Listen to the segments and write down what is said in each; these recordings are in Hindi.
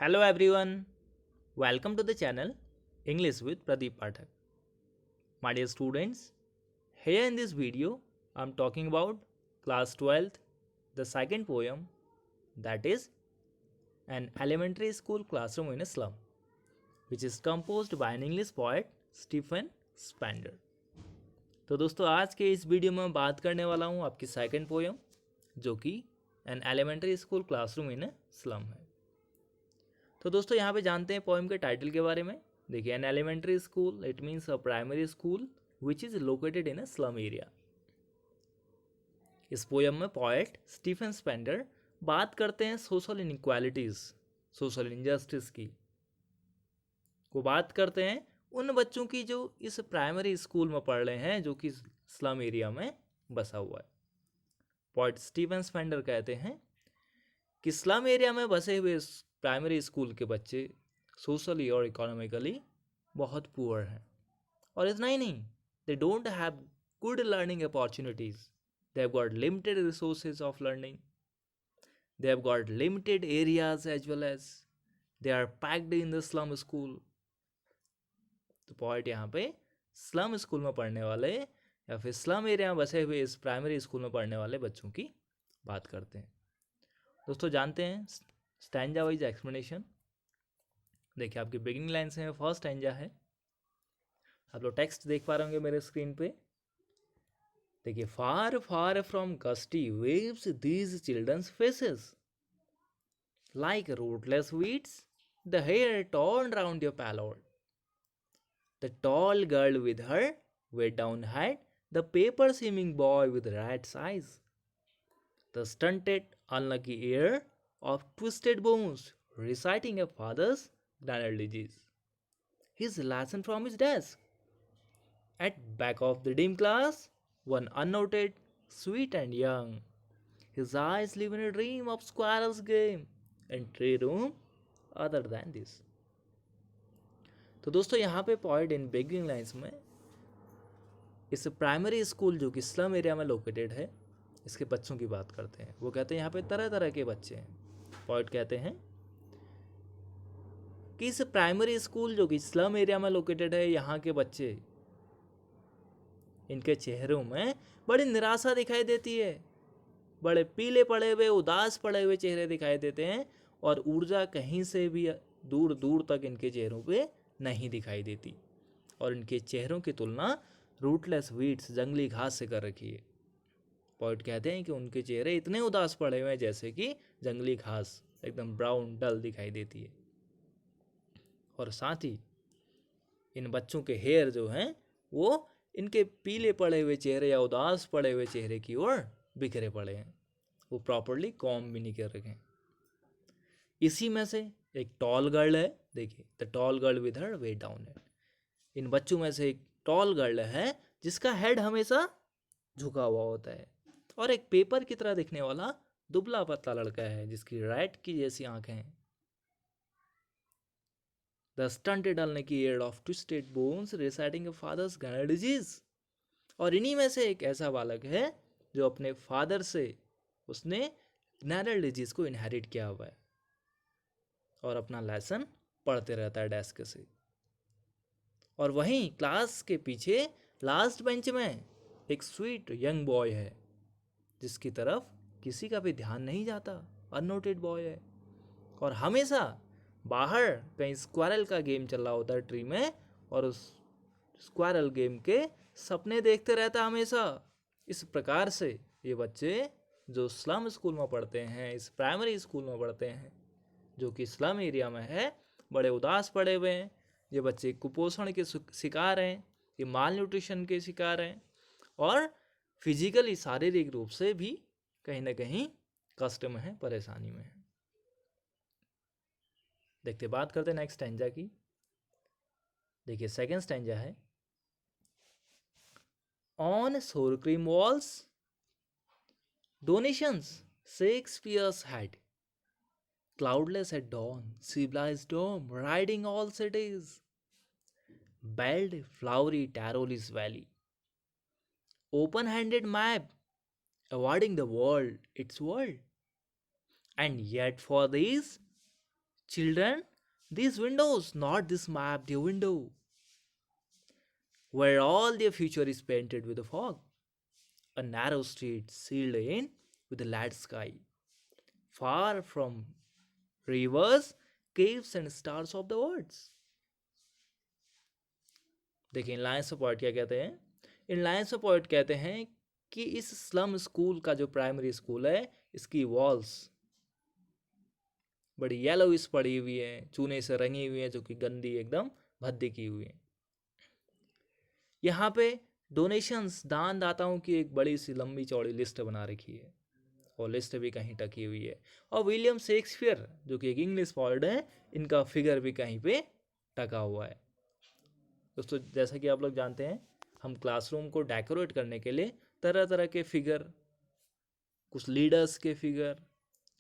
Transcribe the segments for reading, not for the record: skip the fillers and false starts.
Hello everyone, welcome to the channel English with Pradeep Pathak. My dear students, here in this video I am talking about class 12th, the second poem, that is an elementary school classroom in a slum, which is composed by an English poet Stephen Spender. तो दोस्तों आज के इस वीडियो में बात करने वाला हूँ आपकी सेकंड पोयम जो कि an elementary school classroom in slum है। तो दोस्तों यहाँ पे जानते हैं पोएम के टाइटल के बारे में। देखिए, an elementary school it means a primary school which is located in a slum area. इस पोएम में पोएट स्टीफन स्पेंडर बात करते हैं सोशल इनइक्वालिटीज़, सोशल इनजस्टिस की को बात करते हैं उन बच्चों की जो इस प्राइमरी स्कूल में पढ़ रहे हैं जो कि स्लम एरिया में बसा हुआ है। पोएट स्टीफन स्पेंडर कहते हैं कि स्लम एरिया में बसे हुए प्राइमरी स्कूल के बच्चे सोशली और इकोनॉमिकली बहुत पुअर हैं। और इतना ही नहीं, they don't have good learning opportunities, they have got limited resources of learning, they have got limited areas as well as they are packed in the slum school. तो पॉइंट यहाँ पे स्लम स्कूल में पढ़ने वाले या फिर स्लम एरिया में बसे हुए इस प्राइमरी स्कूल में पढ़ने वाले बच्चों की बात करते हैं। दोस्तों जानते हैं स्टैंजा वाइज एक्सप्लेनेशन। देखिए, आपकी बिगिनिंग लाइन से फर्स्ट स्टैंजा है, आप लोग टेक्स्ट देख पा रहे होंगे मेरे स्क्रीन पे। देखिए, far far from gusty waves these children's faces like rootless weeds the hair torn round your pallor, the tall girl with her way down head, the paper seeming boy with rat's eyes, the stunted, unlucky heir of twisted bones, reciting a father's genealogies, his lesson from his desk. At back of the dim class, one unnoted, sweet and young, his eyes live in a dream of squirrel's game and tree room other than this. तो दोस्तों यहाँ पे पॉइंट इन बिगिनिंग लाइन्स में इस प्राइमरी स्कूल जो कि स्लम एरिया में लोकेटेड है इसके बच्चों की बात करते हैं। वो कहते हैं यहाँ पे तरह तरह के बच्चे हैं। पॉइंट कहते हैं कि इस प्राइमरी स्कूल जो कि स्लम एरिया में लोकेटेड है, यहाँ के बच्चे, इनके चेहरों में बड़ी निराशा दिखाई देती है, बड़े पीले पड़े हुए, उदास पड़े हुए चेहरे दिखाई देते हैं और ऊर्जा कहीं से भी दूर दूर तक इनके चेहरों पे नहीं दिखाई देती। और इनके चेहरों की तुलना रूटलेस वीड्स, जंगली घास से कर रखी है। पॉइंट कहते हैं कि उनके चेहरे इतने उदास पड़े हुए हैं जैसे कि जंगली घास एकदम ब्राउन डल दिखाई देती है। और साथ ही इन बच्चों के हेयर जो हैं वो इनके पीले पड़े हुए चेहरे या उदास पड़े हुए चेहरे की ओर बिखरे पड़े हैं, वो प्रॉपरली कॉम्ब भी नहीं कर रखे। इसी में से एक टॉल गर्ल है। देखिए, the tall girl with her way down है। इन बच्चों में से एक टॉल गर्ल है जिसका हेड हमेशा झुका हुआ होता है, और एक पेपर की तरह दिखने वाला दुबला पतला लड़का है जिसकी रैट की जैसी आंखें हैं। The stunted unlucky heir of twisted bones reciting a father's genealogies। और इन्हीं में से एक ऐसा बालक है जो अपने फादर से उसने genealogies को इनहेरिट किया हुआ है और अपना लेसन पढ़ते रहता है डेस्क से। और वहीं क्लास के पीछे लास्ट बेंच में एक स्वीट यंग बॉय है जिसकी तरफ किसी का भी ध्यान नहीं जाता, अननोटेड बॉय है। और हमेशा बाहर कहीं स्क्वारल का गेम चल रहा होता है ट्री में, और उस स्क्वारल गेम के सपने देखते रहता हमेशा। इस प्रकार से ये बच्चे जो स्लम स्कूल में पढ़ते हैं, इस प्राइमरी स्कूल में पढ़ते हैं जो कि स्लम एरिया में है, बड़े उदास पड़े हुए हैं। ये बच्चे कुपोषण के शिकार हैं, ये माल न्यूट्रिशन के शिकार हैं, और फिजिकली शारीरिक रूप से भी कहीं ना कहीं कष्ट में है, परेशानी में है। देखते बात करते नेक्स्ट स्टैंजा की। देखिए, सेकंड स्टैंजा है, ऑन सोर cream walls donations Shakespeare's head, cloudless at dawn, civilized dome, riding all cities, belled flowery Tarolis valley, open-handed map, awarding the world its world. And yet for these Children, these windows, not this map, the window, where all their future is painted with a fog. A narrow street sealed in with a light sky, far from rivers, caves, and stars of the words. देखिए इन लाइन्स ऑफ पॉइंट क्या कहते हैं? इन लाइन्स ऑफ पॉइंट कहते हैं कि इस स्लम स्कूल का जो प्राइमरी स्कूल है, इसकी वॉल्स बड़ी येलोइश पड़ी हुई है, चूने से रंगी हुई है, जो कि गंदी एकदम भद्दी की हुई है। यहाँ पे डोनेशंस, दान दाताओं की एक बड़ी सी लंबी चौड़ी लिस्ट बना रखी है, और लिस्ट भी कहीं टकी हुई है। और विलियम शेक्सपियर जो कि एक इंग्लिश पोएट है, इनका फिगर भी कहीं पे टका हुआ है। दोस्तों जैसा कि आप लोग जानते हैं, हम क्लासरूम को डेकोरेट करने के लिए तरह तरह के फिगर, कुछ लीडर्स के फिगर,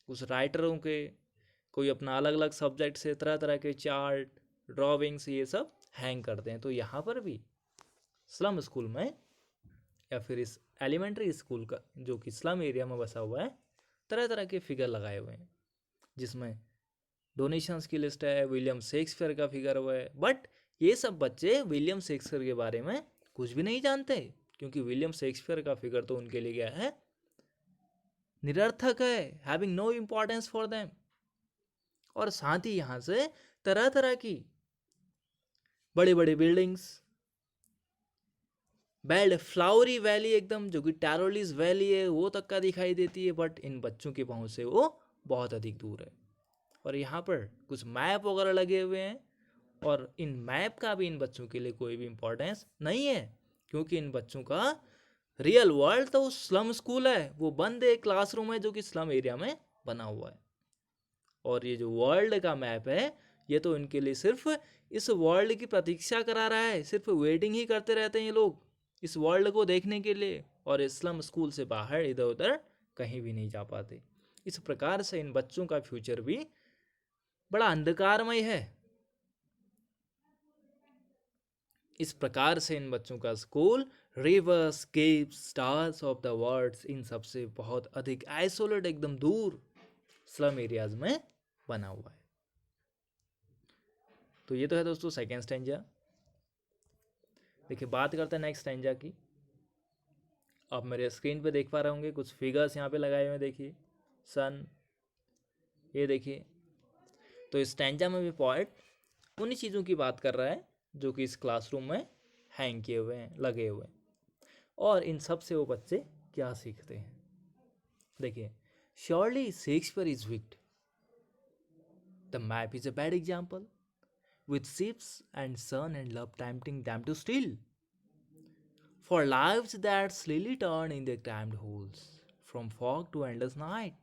कुछ राइटरों के, कोई अपना अलग अलग सब्जेक्ट से तरह तरह के चार्ट, ड्राविंग्स, ये सब हैंग करते हैं। तो यहाँ पर भी स्लम स्कूल में या फिर इस एलिमेंट्री स्कूल का जो कि स्लम एरिया में बसा हुआ है, तरह तरह के फिगर लगाए हुए हैं, जिसमें डोनेशंस की लिस्ट है, विलियम शेक्सपियर का फिगर हुआ है। बट ये सब बच्चे विलियम शेक्सपियर के बारे में कुछ भी नहीं जानते, क्योंकि विलियम शेक्सपियर का फिगर तो उनके लिए क्या है, निरर्थक है, having no importance for them. और साथ ही यहाँ से तरह तरह की बड़ी बड़ी बिल्डिंग्स, बेल्ड फ्लावरी वैली एकदम, जो कि टैरोलिस वैली है, वो तक का दिखाई देती है, बट इन बच्चों की पहुंच से वो बहुत अधिक दूर है। और यहाँ पर कुछ मैप वगैरह लगे हुए हैं, और इन मैप का भी इन बच्चों के लिए कोई भी इम्पोर्टेंस नहीं है, क्योंकि इन बच्चों का रियल वर्ल्ड तो स्लम स्कूल है, वो बंद एक क्लासरूम है जो कि स्लम एरिया में बना हुआ है। और ये जो वर्ल्ड का मैप है, ये तो इनके लिए सिर्फ इस वर्ल्ड की प्रतीक्षा करा रहा है, सिर्फ वेटिंग ही करते रहते हैं ये लोग इस वर्ल्ड को देखने के लिए, और इस्लाम स्कूल से बाहर इधर उधर कहीं भी नहीं जा पाते। इस प्रकार से इन बच्चों का फ्यूचर भी बड़ा अंधकारमय है। इस प्रकार से इन बच्चों का school rivers, caves, stars of the worlds, इन सबसे बहुत अधिक आइसोलेट, एकदम दूर स्लम एरियाज में बना हुआ है। तो ये तो है दोस्तों सेकेंड स्टैंजा। देखिए बात करते हैं नेक्स्ट स्टैंजा की। आप मेरे स्क्रीन पे देख पा रहे होंगे कुछ फिगर्स यहाँ पे लगाए हुए हैं, देखिए सन, ये देखिए। तो इस स्टैंजा में भी पोएट उन्हीं चीज़ों की बात कर रहा है जो कि इस क्लासरूम में हैंग किए हुए हैं, लगे हुए हैं, और इन सब से वो बच्चे क्या सीखते हैं। देखिए, surely Shakespeare is wicked, the map is a bad example, with ships and sun and love tempting them to steal, for lives that slowly turn in their cramped holes, from fog to endless night.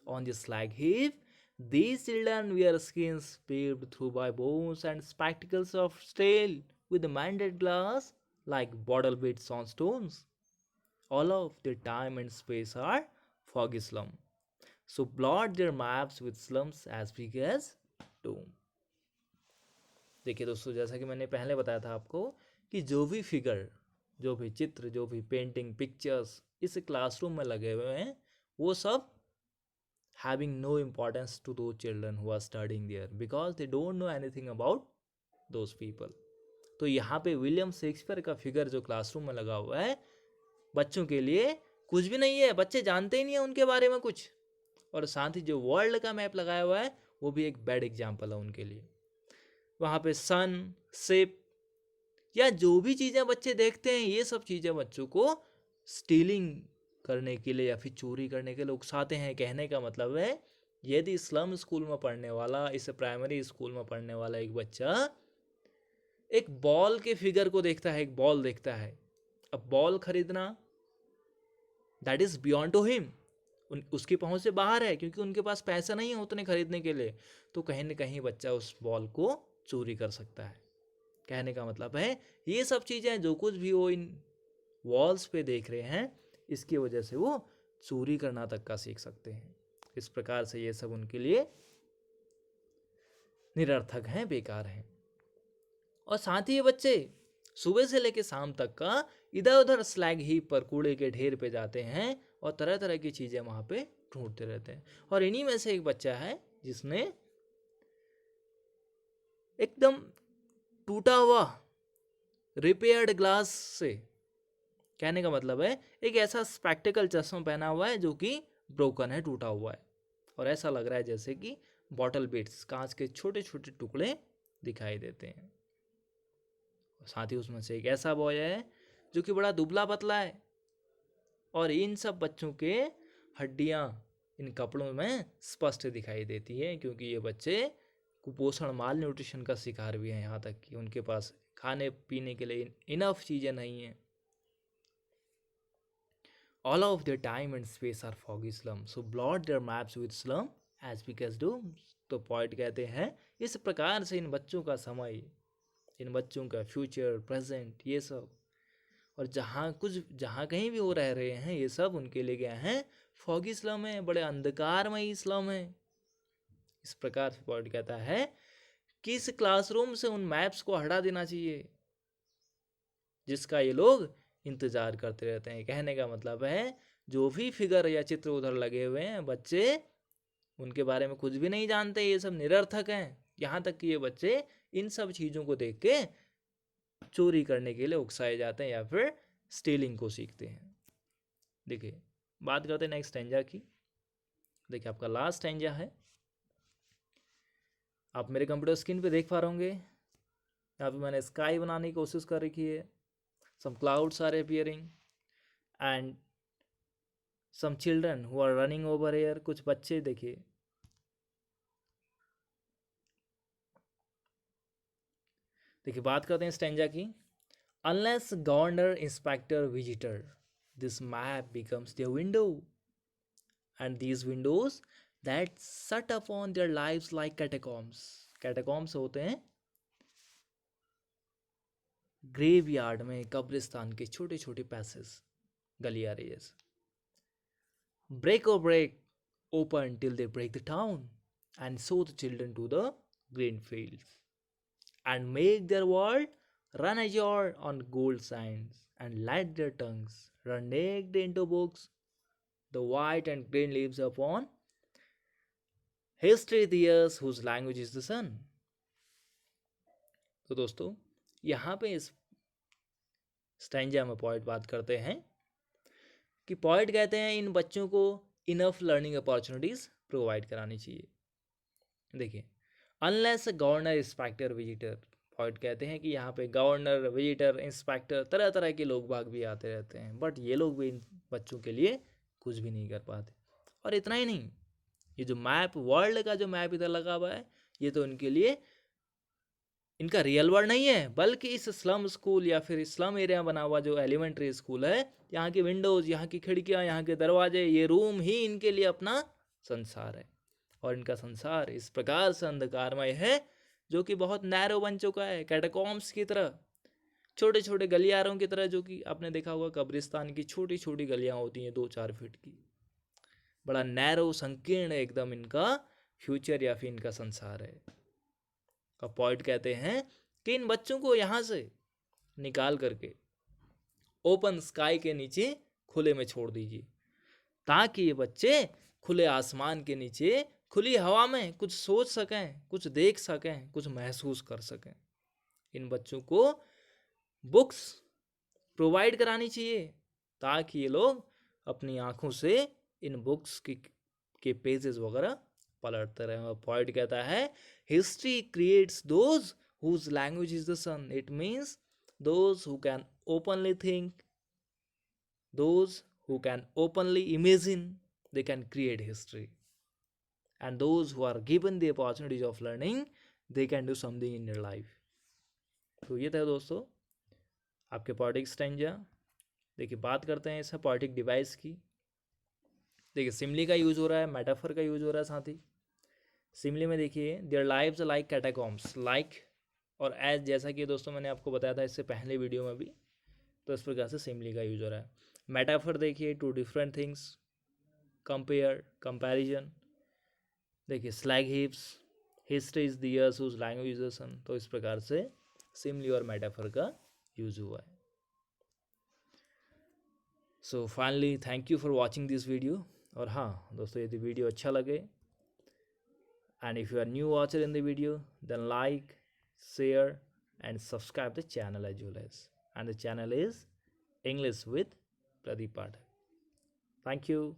On this slag heap, these children wear skins paved through by bones and spectacles of steel with mended glass like bottle bits on stones. All of their time and space are foggy slum, so blot their maps with slums as big as doom. देखिए दोस्तों, जैसा कि मैंने पहले बताया था आपको कि जो भी फिगर, जो भी चित्र, जो भी पेंटिंग, पिक्चर्स इस क्लासरूम में लगे हुए हैं, वो सब having no importance to the children who are studying there, because they don't know anything about those people. तो यहाँ पे विलियम शेक्सपियर का फिगर जो क्लासरूम में लगा हुआ है, बच्चों के लिए कुछ भी नहीं है, बच्चे जानते ही नहीं है उनके बारे में कुछ। और साथ ही जो वर्ल्ड का मैप लगाया हुआ है, वो भी एक बैड एग्जाम्पल है उनके लिए। वहाँ पे सन, शिप या जो भी चीज़ें बच्चे देखते हैं, ये सब चीज़ें बच्चों को स्टीलिंग करने के लिए या फिर चोरी करने के लिए उकसाते हैं। कहने का मतलब है, यदि स्लम स्कूल में पढ़ने वाला, इस प्राइमरी स्कूल में पढ़ने वाला एक बच्चा एक बॉल के फिगर को देखता है, एक बॉल देखता है, अब बॉल खरीदना that is beyond to him, उसकी पहुंच से बाहर है, क्योंकि उनके पास पैसा नहीं है उतने खरीदने के लिए। तो कहीं ना कहीं बच्चा उस बॉल को चोरी कर सकता है। कहने का मतलब है, ये सब चीज़ें जो कुछ भी वो इन वॉल्स पे देख रहे हैं, इसकी वजह से वो चोरी करना तक का सीख सकते हैं। इस प्रकार से ये सब उनके लिए निरर्थक हैं, बेकार हैं। और साथ ही ये बच्चे सुबह से लेकर शाम तक का इधर उधर स्लैग हीप पर, कूड़े के ढेर पे जाते हैं और तरह तरह की चीज़ें वहाँ पे ढूंढते रहते हैं। और इन्हीं में से एक बच्चा है जिसने एकदम टूटा हुआ रिपेयर्ड ग्लास से। कहने का मतलब है एक ऐसा स्पेक्टिकल चश्मा पहना हुआ है जो कि ब्रोकन है, टूटा हुआ है, और ऐसा लग रहा है जैसे कि बॉटल बिट्स, कांच के छोटे छोटे टुकड़े दिखाई देते हैं। साथ ही उसमें से एक ऐसा बॉय है जो कि बड़ा दुबला पतला है, और इन सब बच्चों के हड्डियां इन कपड़ों में स्पष्ट दिखाई देती है, क्योंकि ये बच्चे कुपोषण, माल न्यूट्रिशन का शिकार भी हैं। यहाँ तक कि उनके पास खाने पीने के लिए इनफ चीज़ें नहीं हैं। All of their time and space are foggy slums, so blot their maps with slum as big as dooms. तो पॉइंट कहते हैं इस प्रकार से इन बच्चों का समय, इन बच्चों का फ्यूचर, प्रेजेंट, ये सब, और जहाँ कहीं भी वो रह रहे हैं, ये सब उनके लिए क्या है, फॉगी स्लम है, बड़े अंधकारमयी स्लम है। इस प्रकार से पॉइंट कहता है कि इस क्लासरूम से उन मैप्स को हटा देना चाहिए जिसका ये लोग इंतजार करते रहते हैं। कहने का मतलब है जो भी फिगर या चित्र उधर लगे हुए हैं, बच्चे उनके बारे में कुछ भी नहीं जानते, ये सब निरर्थक हैं। यहाँ तक कि ये बच्चे इन सब चीज़ों को देख के चोरी करने के लिए उकसाए जाते हैं या फिर स्टीलिंग को सीखते हैं। देखिए, बात करते हैं नेक्स्ट स्टैंजा की। देखिए, आपका लास्ट स्टैंजा है, आप मेरे कंप्यूटर स्क्रीन पे देख पा रहे होंगे। यहाँ पे मैंने स्काई बनाने की कोशिश कर रखी है, some clouds are appearing and some children who are running over here, कुछ बच्चे देखिए। देखिए, बात करते हैं स्टैंजा की। Unless governor, inspector, visitor, this map becomes their window, and these windows that shut upon their lives like catacombs. Catacombs होते हैं ग्रेवयार्ड में, कब्रिस्तान के छोटे छोटे पैसेज, गलियारे जैसे। Break or break open till they break the town, and show the children to the green fields, and make their world run azure on gold signs, and let their tongues run naked into books, the white and green leaves upon history the years whose language is the sun. तो दोस्तों, यहाँ पे इस स्टैंजा में पॉइंट बात करते हैं कि पॉइंट कहते हैं इन बच्चों को इनफ लर्निंग अपॉर्चुनिटीज प्रोवाइड करानी चाहिए। देखिए, unless governor, inspector, visitor, point कहते हैं कि यहाँ पे गवर्नर, विजिटर, इंस्पेक्टर, तरह तरह के लोग बाग भी आते रहते हैं, बट ये लोग भी इन बच्चों के लिए कुछ भी नहीं कर पाते। और इतना ही नहीं, ये जो मैप, वर्ल्ड का जो मैप इधर लगा हुआ है, ये तो इनके लिए इनका रियल वर्ल्ड नहीं है, बल्कि इस स्लम स्कूल या फिर स्लम एरिया बना हुआ जो एलिमेंट्री स्कूल है, यहाँ की विंडोज़, यहाँ की खिड़कियाँ, यहाँ के दरवाजे, ये रूम ही इनके लिए अपना संसार है। और इनका संसार इस प्रकार से अंधकारमय है जो कि बहुत नैरो बन चुका है, कैटाकॉम्स की तरह, छोटे छोटे गलियारों की तरह, जो कि आपने देखा होगा कब्रिस्तान की छोटी छोटी गलियां होती हैं 2-4 फीट की। बड़ा नैरो, संकीर्ण एकदम इनका फ्यूचर या फिर इनका संसार है। अब पॉइंट कहते हैं कि इन बच्चों को यहाँ से निकाल करके ओपन स्काई के नीचे खुले में छोड़ दीजिए, ताकि ये बच्चे खुले आसमान के नीचे, खुली हवा में कुछ सोच सकें, कुछ देख सकें, कुछ महसूस कर सकें। इन बच्चों को बुक्स प्रोवाइड करानी चाहिए ताकि ये लोग अपनी आंखों से इन बुक्स के पेजेस वगैरह पलटते रहें। और पॉइंट कहता है history creates those whose language is the sun. It means those who can openly think, those who can openly imagine, they can create history, and those who are given the opportunities of learning, they can do something in their life. तो ये था दोस्तों आपके पोएटिक स्टैंजा। देखिए, बात करते हैं इस पोएटिक डिवाइस की। देखिए, सिमली का यूज हो रहा है, मेटाफर का यूज हो रहा है साथ ही। सिमली में देखिए, their lives like catacombs, like और एज, जैसा कि दोस्तों मैंने आपको बताया था इससे पहले वीडियो में भी, तो इस प्रकार से सिमली का यूज हो रहा है। मेटाफर देखिए, two different things, compare, comparison. देखिए, slag heaps, history is the years whose language is the sun. तो इस प्रकार से सिमली और मेटाफर का यूज हुआ है। So finally thank you for watching this video. और हाँ दोस्तों, यदि वीडियो अच्छा लगे, and if you are new watcher in the video, then like, share, and subscribe the channel as well as. And the channel is English with Pradeep Pathak. Thank you.